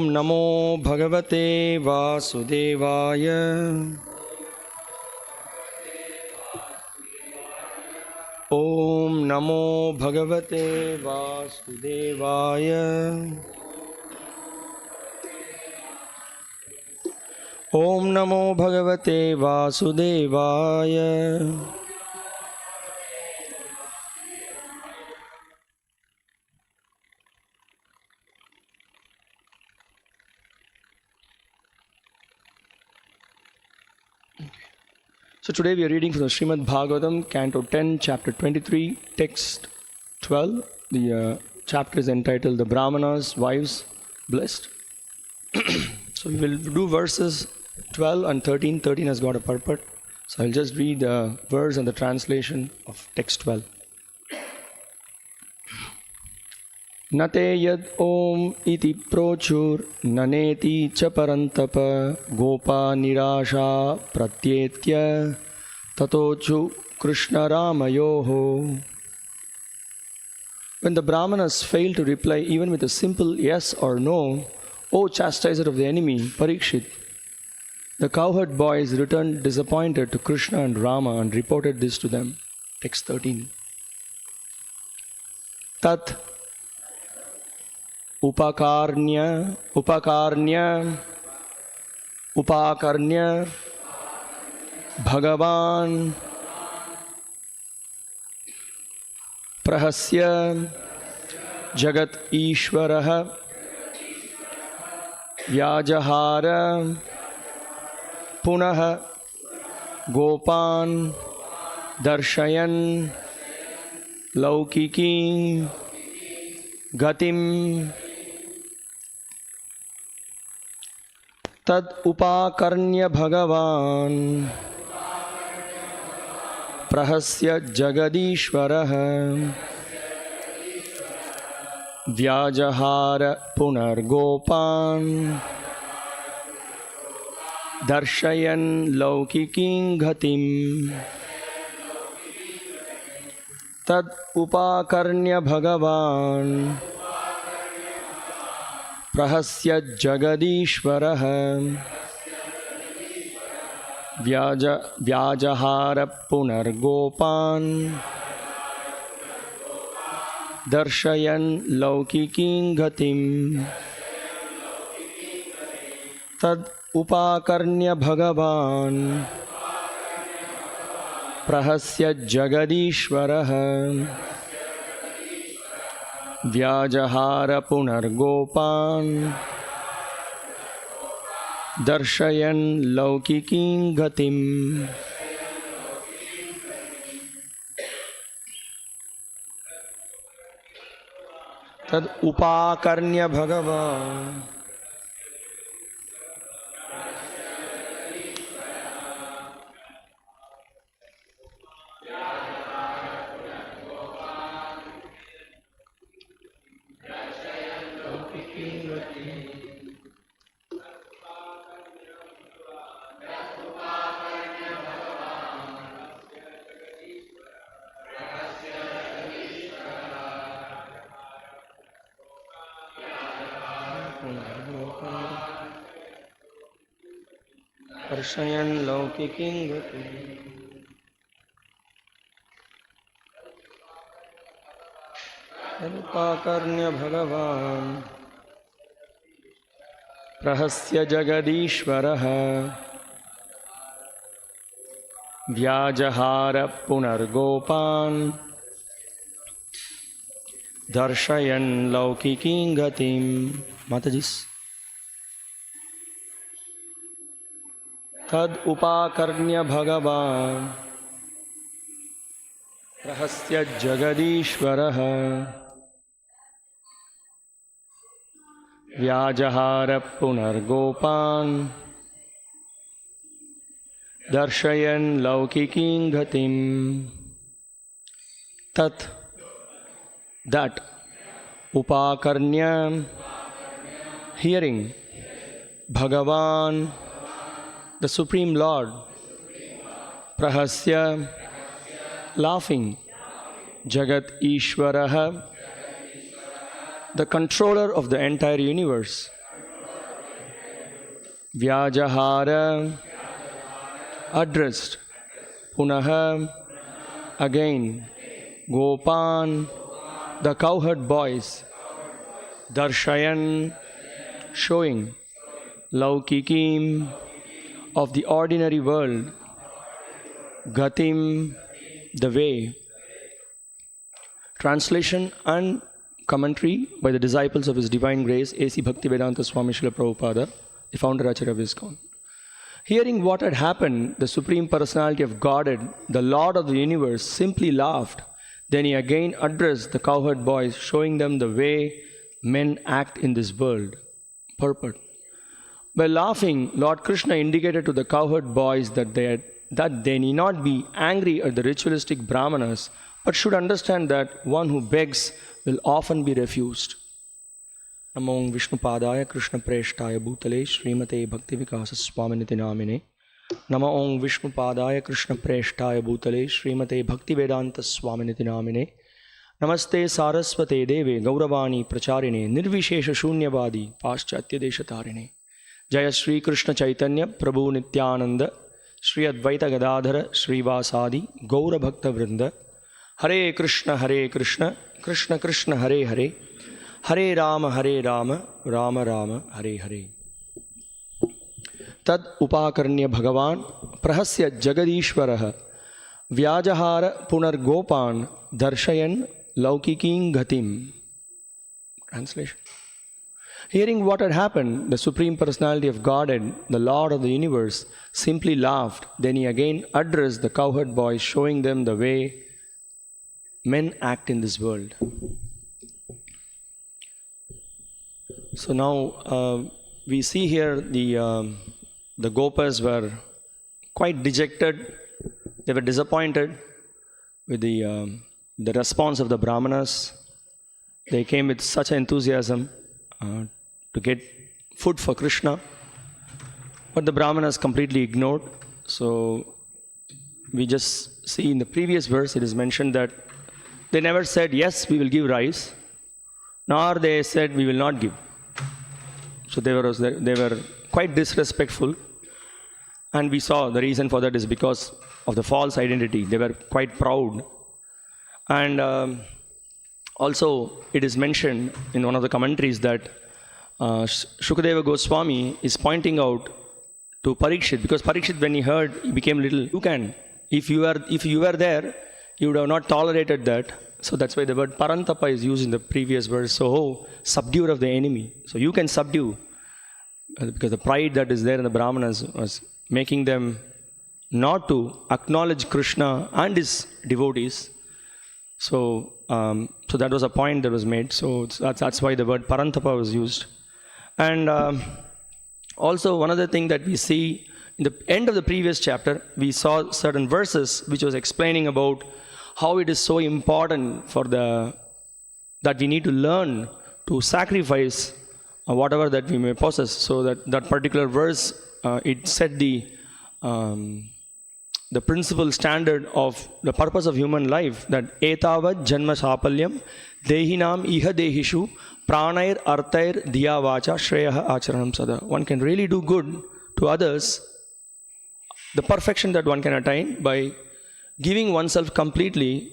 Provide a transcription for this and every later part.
नमो भगवते वासुदेवाय। ओम नमो भगवते वासुदेवाय। ओम नमो भगवते वासुदेवाय। So today we are reading from the Srimad Bhagavatam, Canto 10, Chapter 23, Text 12. The chapter is entitled The Brahmanas' Wives Blessed. So we will do verses 12 and 13. 13 has got a purport. So I'll just read the verse and the translation of text 12. Nate yad om iti prochur naneti cha parantapa gopa nirasha pratyetya tatochu krishna ramayoho. When the Brahmanas failed to reply even with a simple yes or no, O chastiser of the enemy, Parikshit, the cowherd boys returned disappointed to Krishna and Rama and reported this to them. Text 13. Tat upakarnya Bhagavan prahasya jagat ishwarah vyajahara punah gopan darshayan laukiki gatim. Tad upakarnya Bhagavan prahasya jagadishwarah vyajahara punargopan darshayan laukiking ghatim. Tad upakarnya Bhagavan prahasya jagadishwarah vyajahara punargopan darshayan laukiking ghatim. Tad upakarnya Bhagavan prahasya jagadishwarah vyajahara punargopan darshayan laukiking gatim. Tad upakarnya Bhagavan darshayan laukiking gatim. Upakarnya Bhagavan prahasya jagadishwarah vyajahara punargopan darshayan laukiking gatim. Matajis. Tad upakarnya Bhagavan prahasya jagadishwarah vyajahara punargopan darshayan laukiking ghatim. Tat, that, upakarnya, hearing, Bhagavan, the Supreme Lord, prahasya, laughing, jagat ishwarah, the controller of the entire universe, Vyajahara addressed Punaha again Gopan the cowherd boys Darshayan showing Laukikim of the ordinary world Gatim the way. Translation and commentary by the disciples of His Divine Grace A.C. Bhaktivedanta Swami Srila Prabhupada, the founder Acharya of ISKCON. Hearing what had happened, the Supreme Personality of Godhead, the Lord of the universe, simply laughed. Then He again addressed the cowherd boys, showing them the way men act in this world. Purport. By laughing, Lord Krishna indicated to the cowherd boys that they need not be angry at the ritualistic brahmanas, but should understand that one who begs will often be refused. Namo Om Vishnu Padaya Krishna Preshtaya Bhutale Srimate Bhakti Vikasa Swaminiti Namine. Namo Om Vishnu Padaya Krishna Preshtaya Bhutale Srimate Bhakti Vedanta Swaminiti Namine. Namaste Saraswate Deve Gauravani Pracharine Nirvishesha Shunyavadi Paschatya Deshatarine. Jaya Sri Krishna Chaitanya Prabhu Nityananda Sri Advaita Gadadhara Sri Vasadi Gaura Bhakta Vrinda. Hare Krishna, Krishna Krishna, Hare Hare, Hare Rama, Rama Rama, Hare Hare. Tad upakarnya Bhagavan prahasya Jagadishvaraha Vyajahara Punargopan Darshayan Laukiking Gatim. Translation. Hearing what had happened, the Supreme Personality of Godhead, the Lord of the universe, simply laughed. Then He again addressed the cowherd boys, showing them the way men act in this world. So now we see here the Gopas were quite dejected. They were disappointed with the response of the Brahmanas. They came with such enthusiasm to get food for Krishna, but the Brahmanas completely ignored. So we just see in the previous verse it is mentioned that they never said, yes, we will give rice, nor they said, we will not give. So they were quite disrespectful. And we saw the reason for that is because of the false identity. They were quite proud. And also, it is mentioned in one of the commentaries that Shukadeva Goswami is pointing out to Parikshit, because Parikshit, when he heard, he became little, if you were there, you would have not tolerated that. So that's why the word Parantapa is used in the previous verse. So, subduer of the enemy. So you can subdue. Because the pride that is there in the Brahmanas was making them not to acknowledge Krishna and his devotees. So that was a point that was made. So that's why the word Parantapa was used. And also one other thing that we see in the end of the previous chapter, we saw certain verses which was explaining about how it is so important that we need to learn to sacrifice whatever that we may possess. So that particular verse, it set the principal standard of the purpose of human life, that etavad janma sapalyam dehinam iha dehishu pranair artair diya vacha shreya acharanam sada. One can really do good to others, the perfection that one can attain by giving oneself completely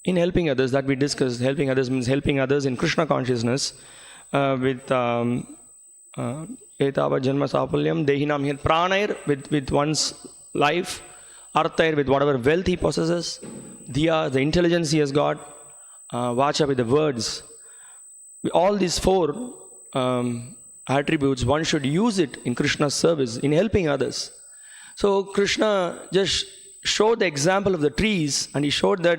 in helping others, that we discussed. Helping others means helping others in Krishna consciousness with etava janma sapalyam dehinam here pranair with one's life, artair with whatever wealth he possesses, diya the intelligence he has got, vacha with the words. All these four attributes, one should use it in Krishna's service, in helping others. So Krishna just showed the example of the trees, and he showed that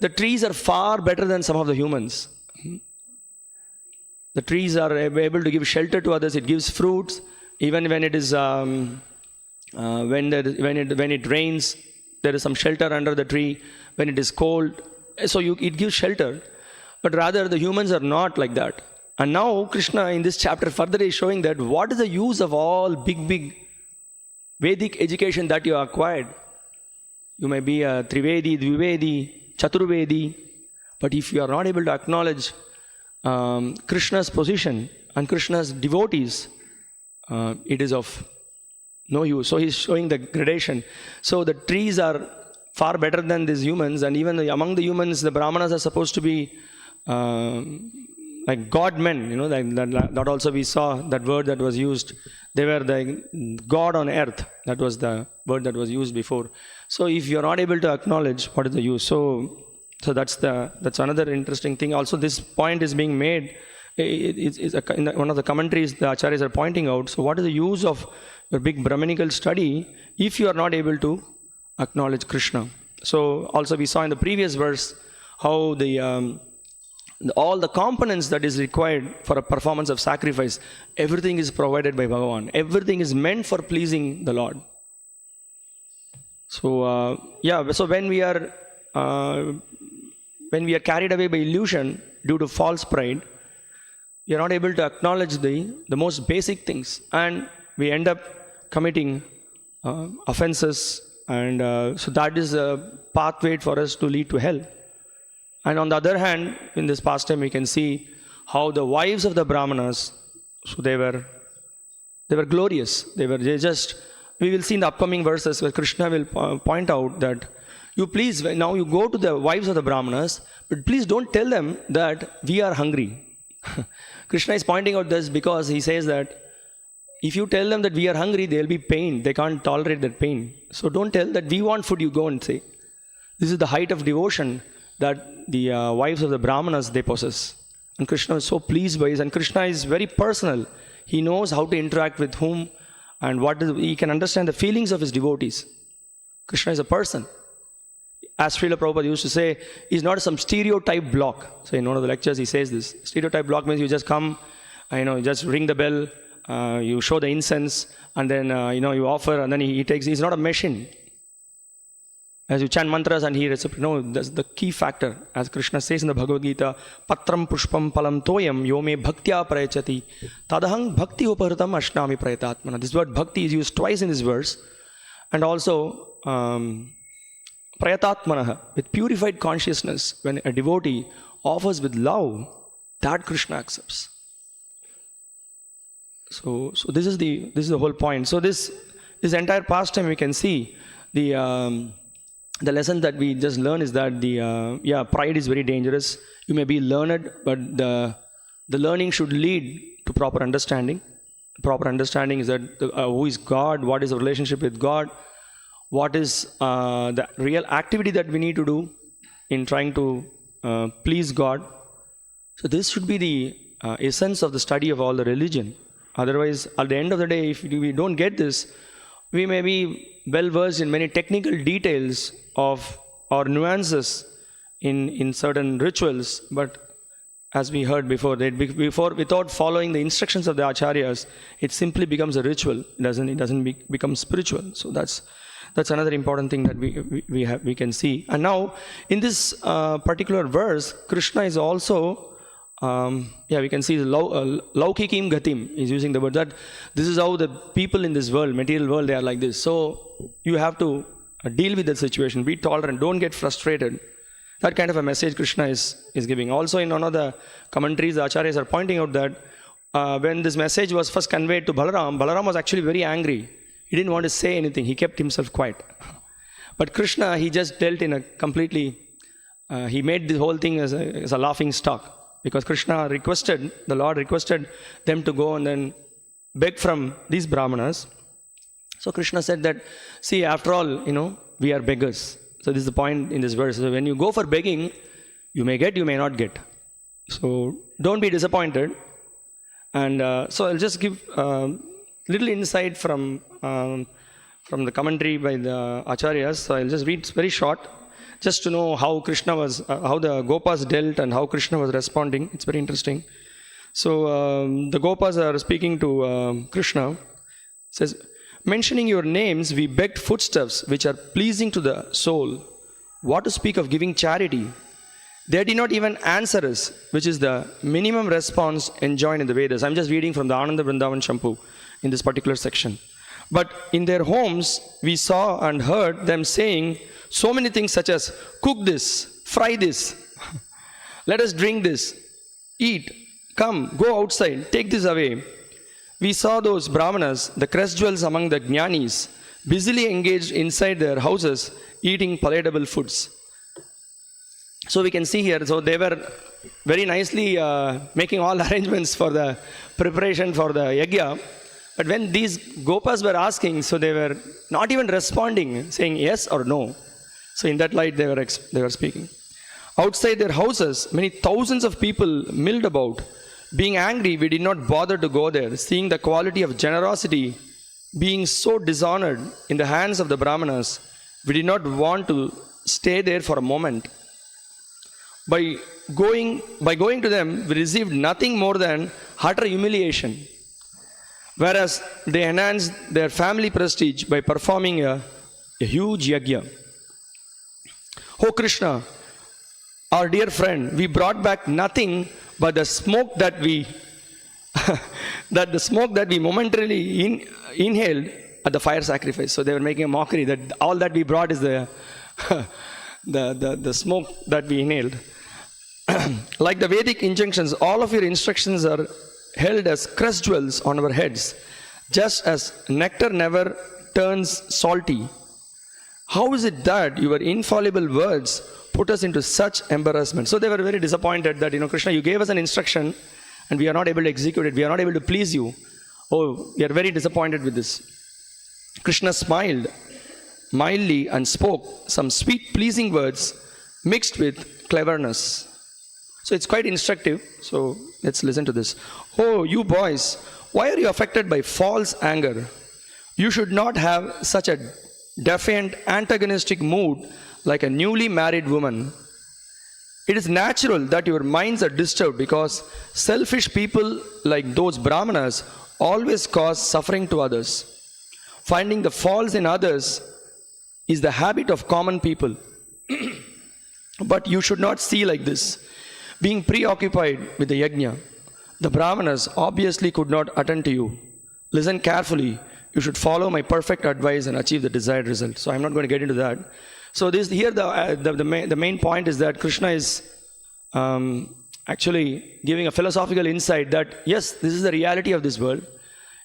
the trees are far better than some of the humans. The trees are able to give shelter to others. It gives fruits, even when it is when it rains, there is some shelter under the tree. When it is cold, so it gives shelter. But rather, the humans are not like that. And now Krishna in this chapter further is showing that what is the use of all big Vedic education that you acquired. You may be a Trivedi, Dvivedi, Chaturvedi, but if you are not able to acknowledge Krishna's position and Krishna's devotees, it is of no use. So he's showing the gradation. So the trees are far better than these humans, and even among the humans, the Brahmanas are supposed to be like God men, that also we saw that word that was used. They were the God on earth. That was the word that was used before. So if you're not able to acknowledge, what is the use? So that's another interesting thing. Also, this point is being made. In one of the commentaries the acharyas are pointing out. So what is the use of your big Brahmanical study if you are not able to acknowledge Krishna? So also we saw in the previous verse how all the components that is required for a performance of sacrifice, everything is provided by Bhagavan. Everything is meant for pleasing the Lord. So so when we are carried away by illusion due to false pride, we are not able to acknowledge the most basic things, and we end up committing offenses, and so that is a pathway for us to lead to hell. And on the other hand, in this pastime, we can see how the wives of the Brahmanas, so they were glorious. We will see in the upcoming verses where Krishna will point out that now you go to the wives of the Brahmanas, but please don't tell them that we are hungry. Krishna is pointing out this because he says that if you tell them that we are hungry, they will be pained. They can't tolerate that pain. So don't tell that we want food, you go and say. This is the height of devotion that the wives of the Brahmanas, they possess. And Krishna is so pleased by this. And Krishna is very personal. He knows how to interact with whom, and he can understand the feelings of his devotees. Krishna is a person. As Srila Prabhupada used to say, he's not some stereotype block. So in one of the lectures he says this. Stereotype block means you just come, you just ring the bell, you show the incense, and then you offer, and then he takes. He's not a machine. As you chant mantras and he reciprocates. No, that's the key factor. As Krishna says in the Bhagavad Gita, Patram pushpam palam toyam yome bhaktya prayachati tadahang bhakti upahritam ashnami prayatatmana. This word bhakti is used twice in this verse. And also, prayatatmana, with purified consciousness, when a devotee offers with love, that Krishna accepts. So this is the whole point. So this entire pastime we can see the lesson that we just learn is that pride is very dangerous. You may be learned, but the learning should lead to proper understanding. Proper understanding is that who is God, what is the relationship with God, what is the real activity that we need to do in trying to please God. So this should be the essence of the study of all the religion. Otherwise, at the end of the day, if we don't get this, we may be well versed in many technical details of or nuances in certain rituals, but as we heard before, without following the instructions of the acharyas, it simply becomes a ritual. It doesn't become spiritual. So that's another important thing that we can see. And now in this particular verse, Krishna is also we can see laukikim gatim is using the word that this is how the people in this world, material world, they are like this. So you have to deal with that situation, be tolerant, don't get frustrated. That kind of a message Krishna is giving. Also in one of the commentaries, the acharyas are pointing out that when this message was first conveyed to Balaram was actually very angry. He didn't want to say anything. He kept himself quiet. But Krishna, he just dealt in a completely, he made the whole thing as a laughing stock. Because the Lord requested them to go and then beg from these Brahmanas. So Krishna said that, see, after all, we are beggars. So this is the point in this verse. So when you go for begging, you may get, you may not get. So don't be disappointed. And so I'll just give little insight from the commentary by the acharyas. So I'll just read very short, just to know how Krishna was, how the Gopas dealt and how Krishna was responding. It's very interesting. So the Gopas are speaking to Krishna. It says, mentioning your names, we begged foodstuffs which are pleasing to the soul. What to speak of giving charity? They did not even answer us, which is the minimum response enjoined in the Vedas. I'm just reading from the Ananda Vrindavan Champu in this particular section. But in their homes, we saw and heard them saying so many things such as, cook this, fry this, let us drink this, eat, come, go outside, take this away. we saw those brahmanas, the crest jewels among the jnanis, busily engaged inside their houses eating palatable foods. So we can see here, so they were very nicely making all arrangements for the preparation for the yajna. But when these gopas were asking, so they were not even responding, saying yes or no. So in that light they were speaking. Outside their houses, many thousands of people milled about. Being angry, we did not bother to go there, seeing the quality of generosity being so dishonored in the hands of the brahmanas. We did not want to stay there for a moment. By going to them, we received nothing more than utter humiliation, whereas they enhanced their family prestige by performing a huge yajna. Oh Krishna, our dear friend, we brought back nothing but the smoke that we momentarily inhaled at the fire sacrifice. So they were making a mockery that all that we brought is the smoke that we inhaled. Like the Vedic injunctions, all of your instructions are held as crest jewels on our heads, just as nectar never turns salty. How is it that your infallible words put us into such embarrassment? So they were very disappointed that, Krishna, you gave us an instruction and we are not able to execute it. We are not able to please you. Oh, we are very disappointed with this. Krishna smiled mildly and spoke some sweet, pleasing words mixed with cleverness. So it's quite instructive. So let's listen to this. Oh, you boys, why are you affected by false anger? You should not have such a defiant, antagonistic mood like a newly married woman. It is natural that your minds are disturbed because selfish people like those brahmanas always cause suffering to others. Finding the faults in others is the habit of common people. But you should not see like this. Being preoccupied with the yajna, the brahmanas obviously could not attend to you. Listen carefully. You should follow my perfect advice and achieve the desired result. So I'm not going to get into that. So this here the main point is that Krishna is actually giving a philosophical insight that yes, this is the reality of this world.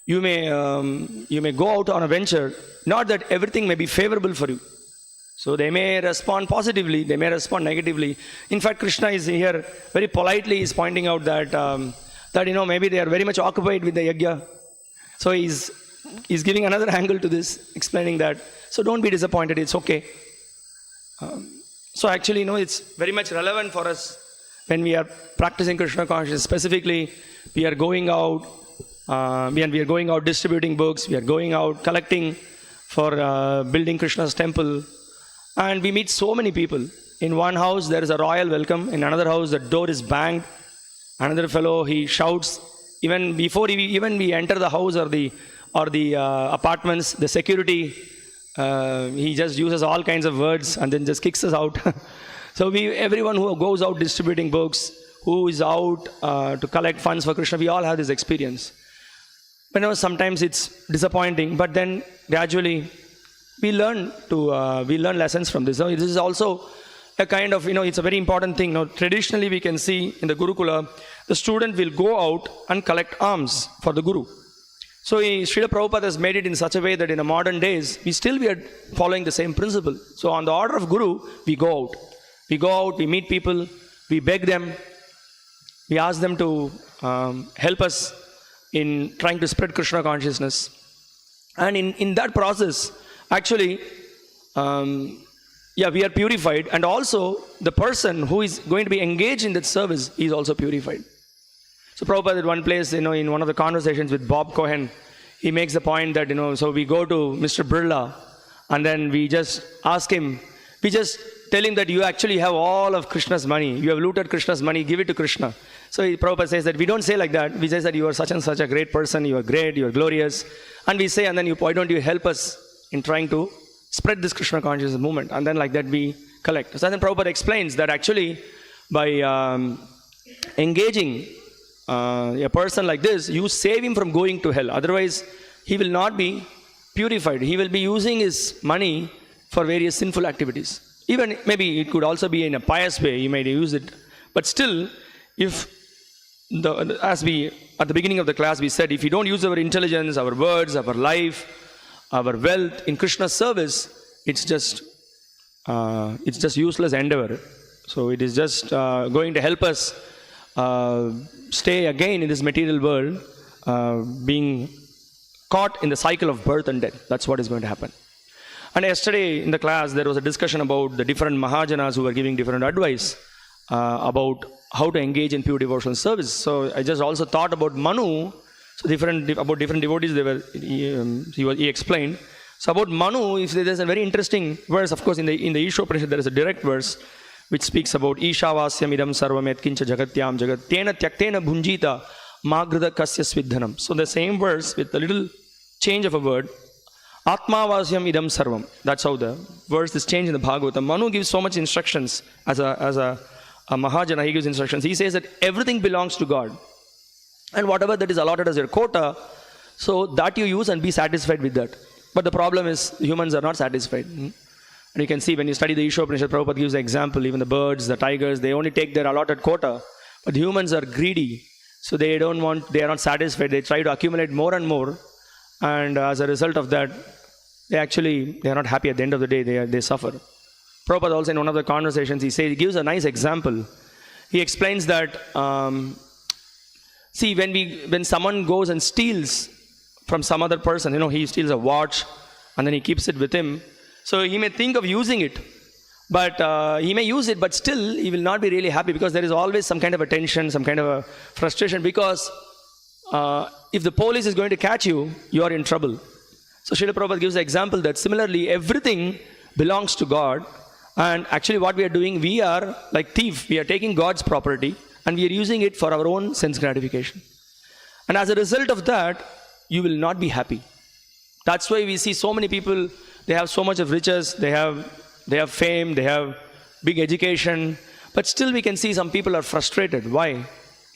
You may go out on a venture, not that everything may be favorable for you. So they may respond positively, they may respond negatively. In fact, Krishna is here very politely is pointing out that maybe they are very much occupied with the yajna. So he's giving another angle to this, explaining that. So don't be disappointed, it's okay. So actually, it's very much relevant for us when we are practicing Krishna consciousness. Specifically, we are going out, we are going out distributing books, we are going out collecting for building Krishna's temple. And we meet so many people. In one house, there is a royal welcome. In another house, the door is banged. Another fellow, he shouts. Even before we enter the house or the apartments, the security, he just uses all kinds of words and then just kicks us out. So everyone who goes out distributing books, who is out to collect funds for Krishna, we all have this experience. But sometimes it's disappointing, but then gradually we learn lessons from this. So this is also a kind of, it's a very important thing. Traditionally we can see in the Gurukula, the student will go out and collect alms for the Guru. So Srila Prabhupada has made it in such a way that in the modern days, we are following the same principle. So on the order of Guru, we go out. We go out, we meet people, we beg them, we ask them to help us in trying to spread Krishna consciousness. And in that process, actually, we are purified, and also the person who is going to be engaged in that service is also purified. So Prabhupada at one place, in one of the conversations with Bob Cohen, he makes the point that, so we go to Mr. Birla, and then we just ask him, we just tell him that you actually have all of Krishna's money, you have looted Krishna's money, give it to Krishna. So Prabhupada says that we don't say like that, we say that you are such and such a great person, you are great, you are glorious, and we say, and then why don't you help us in trying to spread this Krishna consciousness movement, and then like that we collect. So then Prabhupada explains that actually by engaging a person like this, you save him from going to hell. Otherwise, he will not be purified. He will be using his money for various sinful activities. Even maybe it could also be in a pious way, he might use it. But still, if As we, at the beginning of the class, we said, if you don't use our intelligence, our words, our life, our wealth in Krishna's service, it's just useless endeavor. So it is just going to help us stay again in this material world, being caught in the cycle of birth and death. That's what is going to happen. And yesterday in the class, there was a discussion about the different Mahajanas who were giving different advice about how to engage in pure devotional service. So I just also thought about Manu. So different devotees, he explained. So about Manu, there's a very interesting verse. Of course, in the Ishopanishad, there is a direct verse which speaks about Ishavasyam idam sarvam yatkincha jagatyam jagat tena tyaktena bhunjita magrida kasya svidhanam. So the same verse with a little change of a word. Atmavasyam idam sarvam. That's how the verse is changed in the Bhagavatam. Manu gives so much instructions as a Mahajana. He gives instructions. He says that everything belongs to God. And whatever that is allotted as your quota, so that you use and be satisfied with that. But the problem is humans are not satisfied. And you can see when you study the Ishopanishad, Prabhupada gives the example, even the birds, the tigers, they only take their allotted quota. But humans are greedy. So they are not satisfied. They try to accumulate more and more. And as a result of that, they are not happy at the end of the day. They suffer. Prabhupada also in one of the conversations, he gives a nice example. He explains that, see, when someone goes and steals from some other person, he steals a watch and then he keeps it with him. So he may think of using it, but he may use it, but still he will not be really happy because there is always some kind of a tension, some kind of a frustration, because if the police is going to catch you, you are in trouble. So Srila Prabhupada gives the example that similarly everything belongs to God, and actually what we are doing, we are like thief. We are taking God's property and we are using it for our own sense gratification. And as a result of that, you will not be happy. That's why we see so many people, they have so much of riches, they have fame, they have big education, but still we can see some people are frustrated. Why?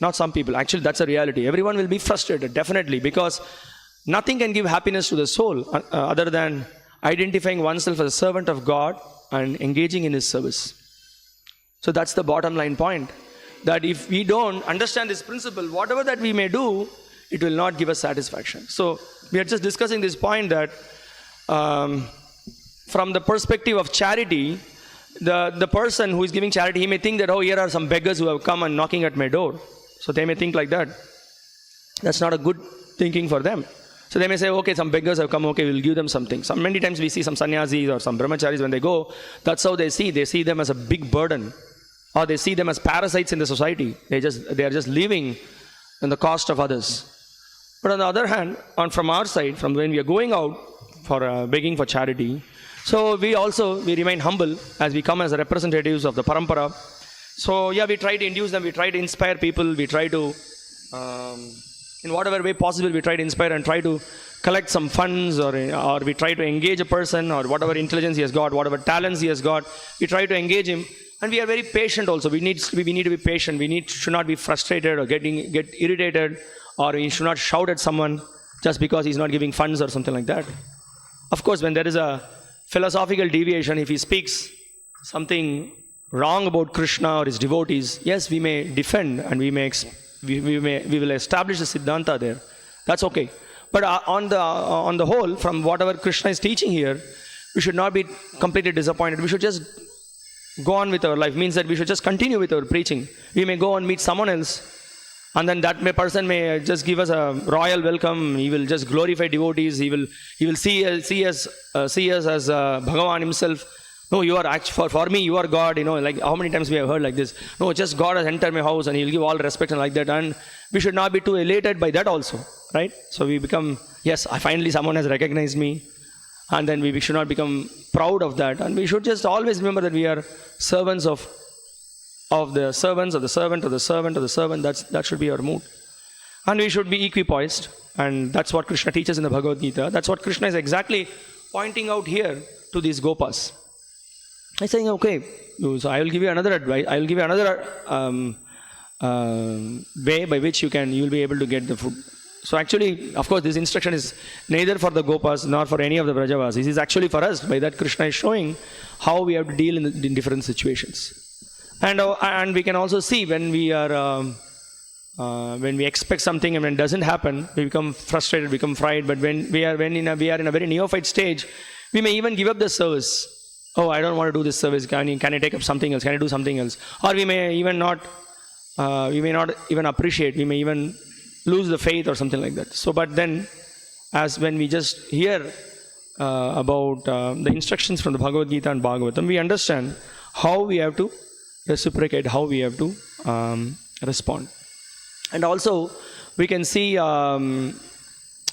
Not some people. Actually, that's a reality. Everyone will be frustrated, definitely, because nothing can give happiness to the soul other than identifying oneself as a servant of God and engaging in His service. So that's the bottom line point. That if we don't understand this principle, whatever that we may do, it will not give us satisfaction. So we are just discussing this point that from the perspective of charity, the person who is giving charity, he may think that, here are some beggars who have come and knocking at my door. So they may think like that. That's not a good thinking for them. So they may say, okay, some beggars have come, okay, we'll give them something. Many times we see some sannyasis or some brahmacharis when they go, that's how they see. They see them as a big burden. Or they see them as parasites in the society. They are just living in the cost of others. But on the other hand, from our side, from when we are going out for begging for charity, so we remain humble as we come as representatives of the parampara. So we try to induce them, we try to inspire people, we try to, in whatever way possible, we try to inspire and try to collect some funds, or we try to engage a person, or whatever intelligence he has got, whatever talents he has got, we try to engage him. And we are very patient also. We need to be patient. Should not be frustrated or get irritated, or we should not shout at someone just because he's not giving funds or something like that. Of course, when there is a philosophical deviation, if he speaks something wrong about Krishna or his devotees, yes, we may defend and we will establish a Siddhanta there. That's okay. But on the whole, from whatever Krishna is teaching here, we should not be completely disappointed. We should just go on with our life. Means that we should just continue with our preaching. We may go and meet someone else, and then person may just give us a royal welcome. He will just glorify devotees. He will see us as Bhagavan himself. No, you are actually, for me, you are God. Like how many times we have heard like this. No, just God has entered my house and He'll give all respect and like that. And we should not be too elated by that also, right? So we become, yes, finally someone has recognized me. And then we should not become proud of that. And we should just always remember that we are servants of the servants, of the servant, of the servant, of the servant. That should be our mood. And we should be equipoised. And that's what Krishna teaches in the Bhagavad Gita. That's what Krishna is exactly pointing out here to these gopas. He's saying, okay, so I will give you another advice. I will give you another way by which you will be able to get the food. So actually, of course, this instruction is neither for the Gopas nor for any of the Vrajavasis. This is actually for us. By that, Krishna is showing how we have to deal in different situations. And we can also see when we are When we expect something and when it doesn't happen, we become frustrated, become frightened. But when we are in a very neophyte stage, we may even give up the service. Oh, I don't want to do this service. Can I take up something else? Can I do something else? Or we may even not even appreciate. We may even lose the faith or something like that. So, but then, as when we just hear about the instructions from the Bhagavad Gita and Bhagavatam, we understand how we have to reciprocate, how we have to respond. And also, we can see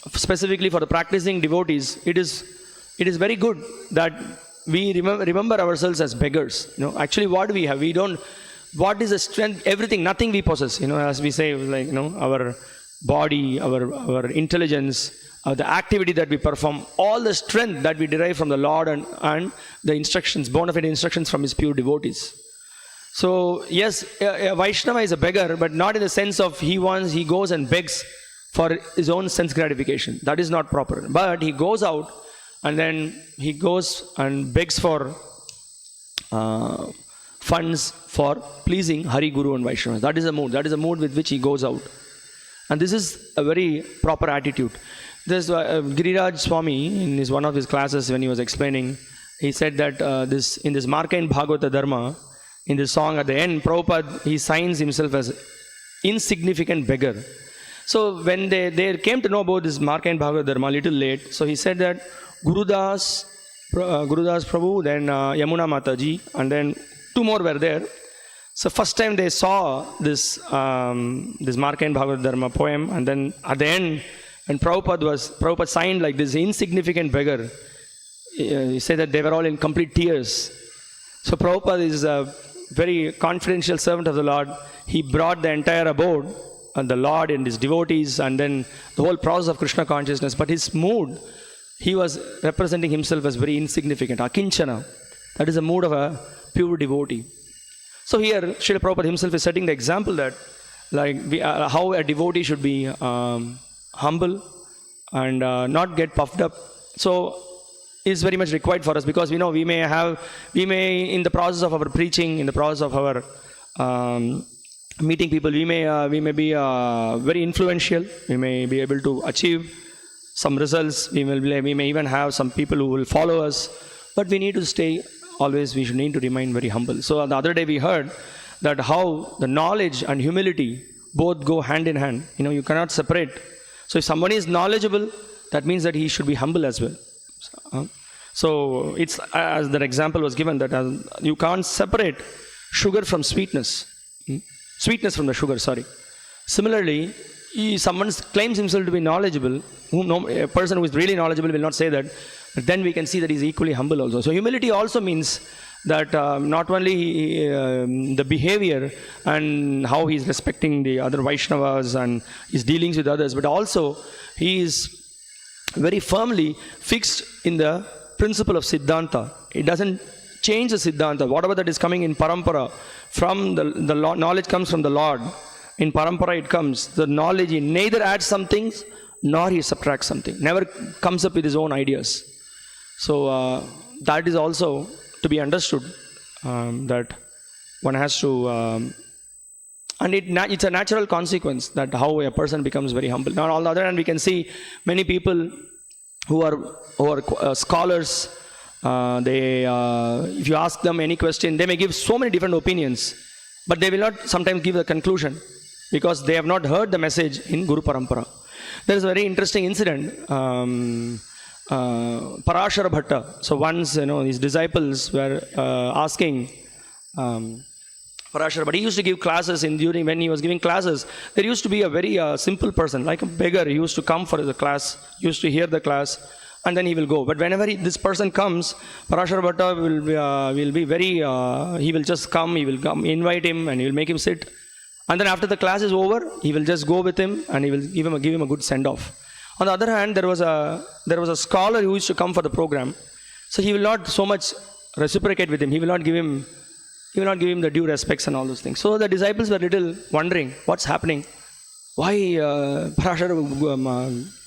specifically for the practicing devotees, it is very good that we remember ourselves as beggars. Actually, what we have, we don't. What is the strength? Everything, nothing we possess. As we say, like our body, our intelligence, the activity that we perform, all the strength that we derive from the Lord and the instructions, bona fide instructions from His pure devotees. So yes, a Vaishnava is a beggar, but not in the sense of he goes and begs for his own sense gratification. That is not proper. But he goes out and then he goes and begs for funds for pleasing Hari, Guru and Vaishnavas. That is a mood. That is a mood with which he goes out. And this is a very proper attitude. This Giriraj Swami, in one of his classes when he was explaining, he said that in this Markandeya Bhagavata Dharma, in this song at the end, Prabhupada, he signs himself as insignificant beggar. So when they came to know about this Markandeya Bhagavata Dharma a little late, so he said that Gurudas Prabhu, then Yamuna Mataji, and then two more were there. So first time they saw this Markandeya Bhagavata Dharma poem, and then at the end, when Prabhupada signed like this insignificant beggar, he said that they were all in complete tears. So Prabhupada is a very confidential servant of the Lord. He brought the entire abode and the Lord and his devotees and then the whole process of Krishna consciousness. But his mood, he was representing himself as very insignificant, akinchana. That is the mood of a pure devotee. So here, Srila Prabhupada himself is setting the example that how a devotee should be humble and not get puffed up. So is very much required for us, because we may in the process of our preaching, in the process of our meeting people, we may be very influential. We may be able to achieve some results. We may even have some people who will follow us. But we need to stay always. We should need to remain very humble. So the other day we heard that how the knowledge and humility both go hand in hand. You cannot separate. So if somebody is knowledgeable, that means that he should be humble as well. So it's as that example was given, that you can't separate sugar from sweetness. Sweetness from the sugar, sorry. Similarly, someone claims himself to be knowledgeable, a person who is really knowledgeable will not say that, but then we can see that he is equally humble also. So humility also means that not only the behavior and how he is respecting the other Vaishnavas and his dealings with others, but also he is very firmly fixed in the principle of Siddhanta. It doesn't change the Siddhanta. Whatever that is coming in Parampara, from the knowledge comes from the Lord. In Parampara it comes. The knowledge, he neither adds something nor he subtracts something. Never comes up with his own ideas. So that is also to be understood, that one has to, and it's a natural consequence that how a person becomes very humble. Now on the other hand, we can see many people who are scholars. If you ask them any question, they may give so many different opinions, but they will not sometimes give the conclusion because they have not heard the message in Guru Parampara. There is a very interesting incident. Parashara Bhatta. So once, his disciples were asking Parashara, but he used to give classes during when he was giving classes. There used to be a very simple person, like a beggar. He used to come for the class, used to hear the class, and then he will go. But whenever this person comes, Parashara Bhatta will be very, he will just come, he will come, invite him, and he will make him sit. And then after the class is over, he will just go with him, and he will give him a good send-off. On the other hand, there was a scholar who used to come for the program, so he will not so much reciprocate with him. He will not give him the due respects and all those things. So the disciples were little wondering what's happening. Why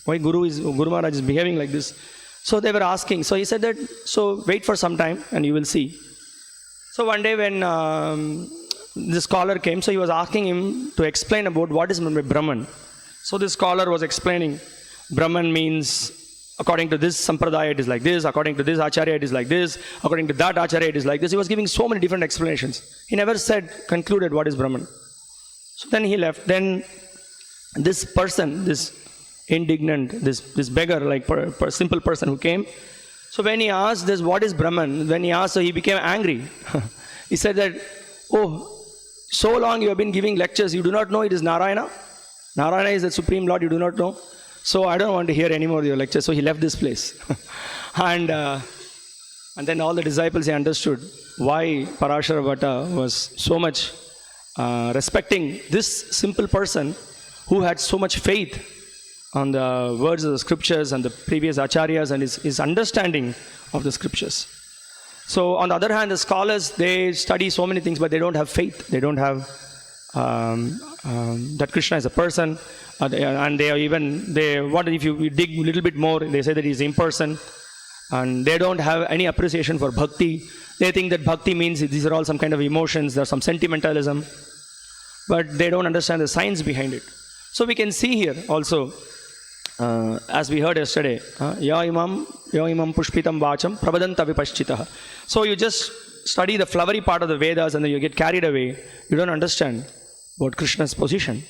Guru Maharaj is behaving like this? So they were asking. So he said that, so wait for some time and you will see. So one day when this scholar came, so he was asking him to explain about what is meant by Brahman. So this scholar was explaining, Brahman means, according to this sampradaya it is like this, according to this acharya it is like this, according to that acharya it is like this. He was giving so many different explanations. He never concluded what is Brahman. So then he left. Then this person, this indignant, this beggar, like simple person who came, so when he asked this, what is Brahman, when he asked, so he became angry. He said that, oh, so long you have been giving lectures, you do not know it is Narayana? Narayana is the Supreme Lord, you do not know? So I don't want to hear any more of your lectures. So he left this place. and then all the disciples, they understood why Parashara Bhatta was so much respecting this simple person who had so much faith on the words of the scriptures and the previous acharyas and his understanding of the scriptures. So on the other hand, the scholars, they study so many things, but they don't have faith. They don't have that Krishna is a person. And what if you dig a little bit more, they say that he's impersonal. And they don't have any appreciation for bhakti. They think that bhakti means these are all some kind of emotions, there's some sentimentalism. But they don't understand the science behind it. So we can see here also, as we heard yesterday, ya imam pushpitam vacham prabhadanta vipaschitah. So you just study the flowery part of the Vedas and then you get carried away. You don't understand about Krishna's position.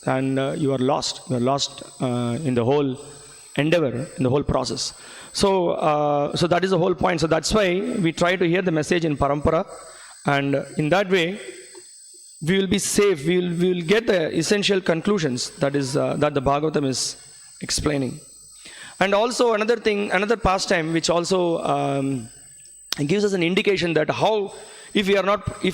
And you are lost. You are lost in the whole endeavor, in the whole process. So that is the whole point. So that's why we try to hear the message in parampara. And in that way, we will be safe. We will get the essential conclusions that the Bhagavatam is explaining. And also another pastime which also gives us an indication that how, if we are not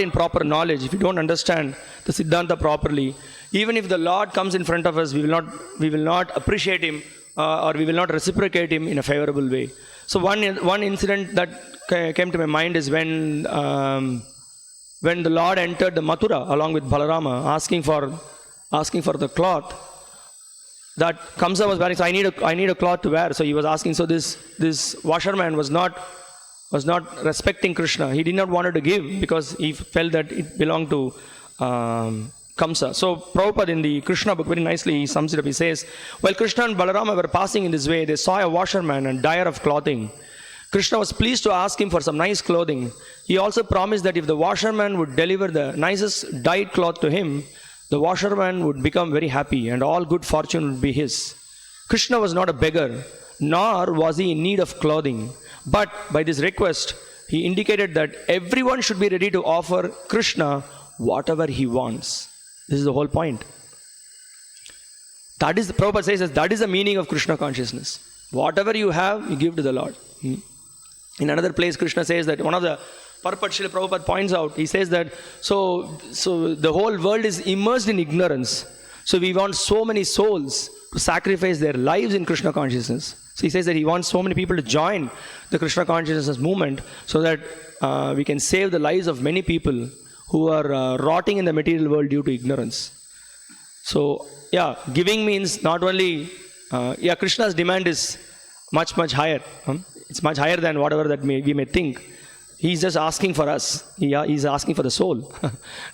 in proper knowledge, if you don't understand the Siddhanta properly, even if the Lord comes in front of us, we will not appreciate him or we will not reciprocate him in a favorable way. So one incident that came to my mind is when the Lord entered the Mathura along with Balarama, asking for the cloth that Kamsa was wearing. So I need a cloth to wear. So he was asking. So this washerman was not respecting Krishna. He did not want to give because he felt that it belonged to Kamsa. So Prabhupada in the Krishna book very nicely he sums it up. He says, while Krishna and Balarama were passing in this way, they saw a washerman and dyer of clothing. Krishna was pleased to ask him for some nice clothing. He also promised that if the washerman would deliver the nicest dyed cloth to him, the washerman would become very happy and all good fortune would be his. Krishna was not a beggar, nor was he in need of clothing. But by this request, he indicated that everyone should be ready to offer Krishna whatever he wants. This is the whole point. That is, Prabhupada says, that is the meaning of Krishna consciousness. Whatever you have, you give to the Lord. In another place, Krishna says that one of the purports Srila Prabhupada points out, he says that, so the whole world is immersed in ignorance. So we want so many souls to sacrifice their lives in Krishna consciousness. So he says that he wants so many people to join the Krishna consciousness movement so that we can save the lives of many people who are rotting in the material world due to ignorance. So, giving means not only, Krishna's demand is much higher. It's much higher than whatever that we may think. He's just asking for us. He's asking for the soul.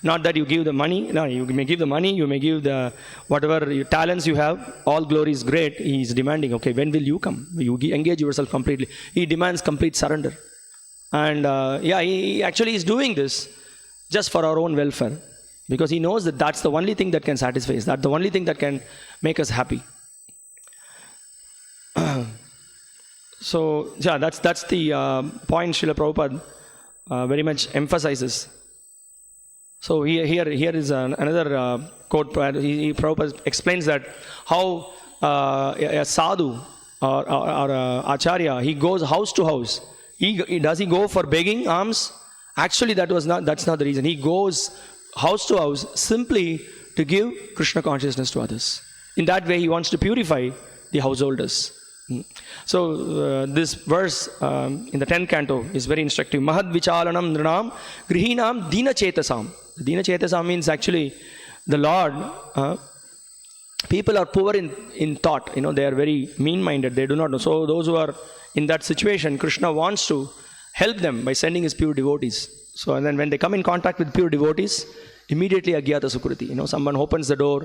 Not that you give the money. No, you may give the money, you may give the whatever talents you have. All glory is great. He's demanding, okay, when will you come? You engage yourself completely. He demands complete surrender. And he actually is doing this just for our own welfare. Because he knows that that's the only thing that can satisfy us. That's the only thing that can make us happy. So, that's the point Srila Prabhupada very much emphasizes. So here is another quote. Prabhupada explains that how a sadhu or acharya, he goes house to house. Does he go for begging alms? Actually, that's not the reason. He goes house to house simply to give Krishna consciousness to others. In that way, he wants to purify the householders. So this verse in the 10th canto is very instructive. Mahad vichalanam nrinam grihinam dina chetasam. Dina chetasam means actually the Lord, people are poor in thought. They are very mean-minded. They do not know. So those who are in that situation, Krishna wants to help them by sending his pure devotees. So, and then when they come in contact with pure devotees, immediately Agyata Sukriti. Someone opens the door,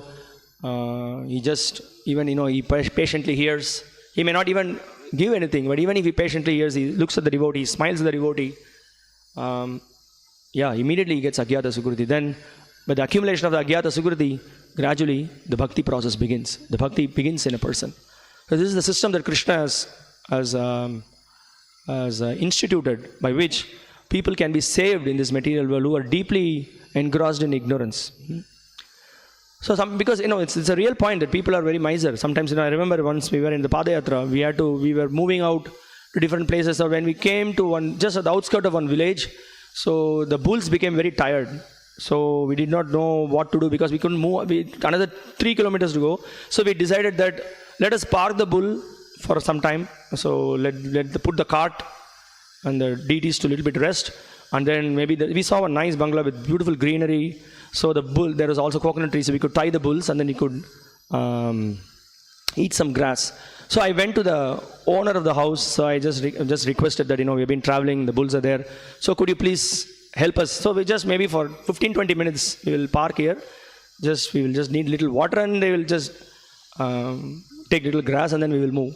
he just, even, he patiently hears. He may not even give anything, but even if he patiently hears, he looks at the devotee, he smiles at the devotee. Immediately he gets Agyata Sukriti. Then, by the accumulation of the Agyata Sukriti, gradually the bhakti process begins. The bhakti begins in a person. So this is the system that Krishna has instituted, by which people can be saved in this material world who are deeply engrossed in ignorance. So because it's a real point that people are very miser. Sometimes I remember once we were in the Padayatra, we were moving out to different places. So when we came to just at the outskirts of one village, so the bulls became very tired. So we did not know what to do because we couldn't move. Another 3 kilometers to go. So we decided that let us park the bull for some time. So put the cart and the deities to a little bit rest. And then maybe we saw a nice bungalow with beautiful greenery. So the bull, there was also coconut trees, so we could tie the bulls and then he could eat some grass. So I went to the owner of the house. So I just requested that, we've been traveling, the bulls are there. So could you please help us? So we just maybe for 15-20 minutes, we will park here. We will just need little water and they will just take little grass and then we will move.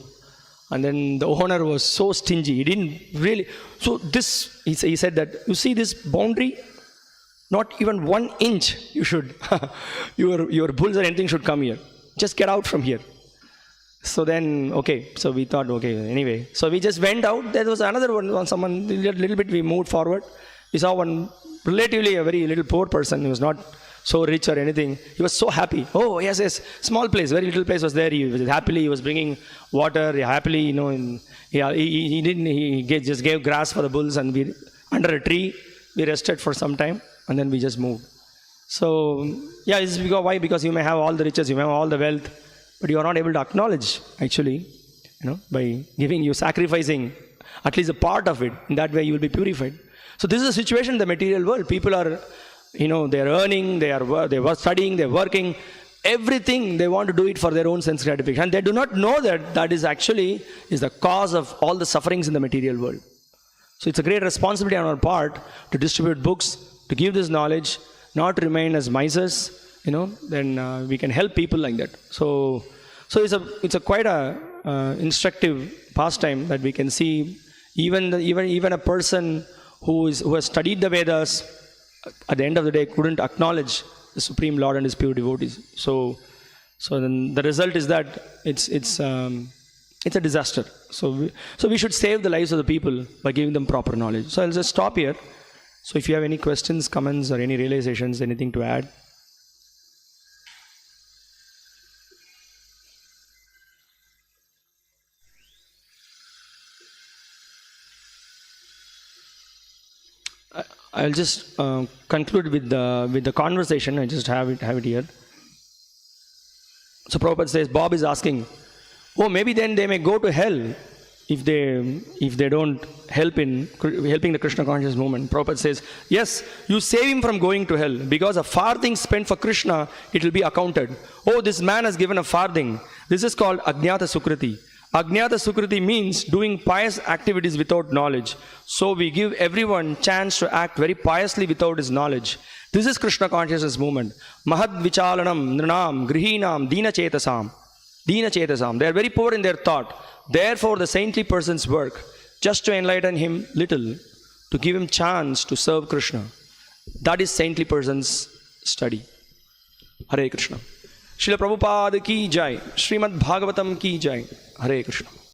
And then the owner was so stingy. He didn't really. So he said that, you see this boundary? Not even 1 inch you should, your bulls or anything should come here. Just get out from here. So then, okay. So we thought, okay, anyway. So we just went out. There was another one, someone, a little bit we moved forward. We saw one relatively a very little poor person. He was not so rich or anything. He was so happy. Oh, yes. Small place, very little place was there. He was bringing water. Happily, he just gave grass for the bulls and under a tree, we rested for some time and then we just moved. So, it's because, why? Because you may have all the riches, you may have all the wealth, but you are not able to acknowledge, actually, by sacrificing at least a part of it. In that way, you will be purified. So this is the situation in the material world. People are, they are earning, they are studying, they are working. Everything, they want to do it for their own sense gratification. And they do not know that is the cause of all the sufferings in the material world. So it's a great responsibility on our part to distribute books, to give this knowledge, not to remain as misers, then we can help people like that. So it's a quite instructive pastime that we can see. Even a person who has studied the Vedas, at the end of the day, couldn't acknowledge the Supreme Lord and His pure devotees. So then the result is that it's a disaster. So we should save the lives of the people by giving them proper knowledge. So I'll just stop here. So if you have any questions, comments, or any realizations, anything to add. I'll just conclude with the conversation. I just have it here. So Prabhupada says, Bob is asking, maybe then they may go to hell if they don't help in helping the Krishna conscious movement. Prabhupada says, yes, you save him from going to hell because a farthing spent for Krishna, it will be accounted. This man has given a farthing. This is called Ajnata Sukriti. Ajnata Sukriti means doing pious activities without knowledge. So we give everyone chance to act very piously without his knowledge. This is Krishna consciousness movement. Mahad Vichalanam, Nrinam, Grihinam, Dina Chetasam. They are very poor in their thought. Therefore, the saintly person's work, just to enlighten him little, to give him chance to serve Krishna. That is saintly person's study. Hare Krishna. Srila Prabhupada ki jai. Srimad Bhagavatam ki jai. Hare Krishna.